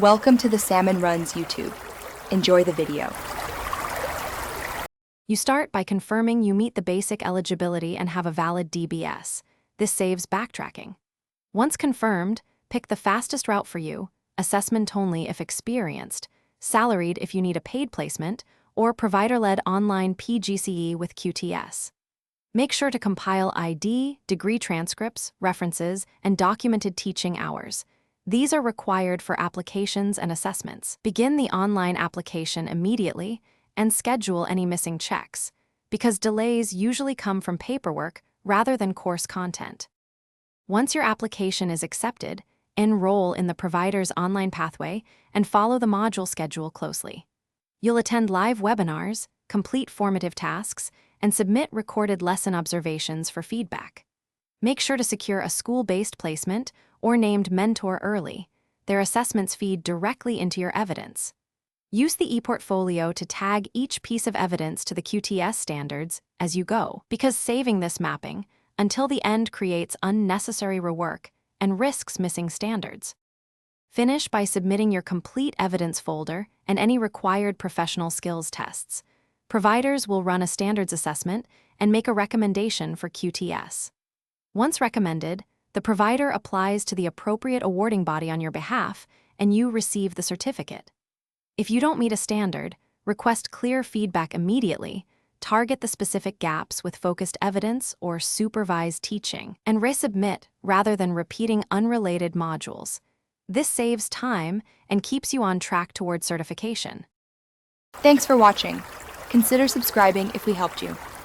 Welcome to the Salmon Runs YouTube. Enjoy the video. You start by confirming you meet the basic eligibility and have a valid DBS. This saves backtracking. Once confirmed, pick the fastest route for you, assessment only if experienced, salaried if you need a paid placement, or provider-led online PGCE with QTS. Make sure to compile ID, degree transcripts, references, and documented teaching hours. These are required for applications and assessments. Begin the online application immediately and schedule any missing checks, because delays usually come from paperwork rather than course content. Once your application is accepted, enroll in the provider's online pathway and follow the module schedule closely. You'll attend live webinars, complete formative tasks, and submit recorded lesson observations for feedback. Make sure to secure a school-based placement or named mentor early. Their assessments feed directly into your evidence. Use the ePortfolio to tag each piece of evidence to the QTS standards as you go, because saving this mapping until the end creates unnecessary rework and risks missing standards. Finish by submitting your complete evidence folder and any required professional skills tests. Providers will run a standards assessment and make a recommendation for QTS. Once recommended, the provider applies to the appropriate awarding body on your behalf, and you receive the certificate. If you don't meet a standard, request clear feedback immediately, target the specific gaps with focused evidence or supervised teaching, and resubmit rather than repeating unrelated modules. This saves time and keeps you on track toward certification. Thanks for watching. Consider subscribing if we helped you.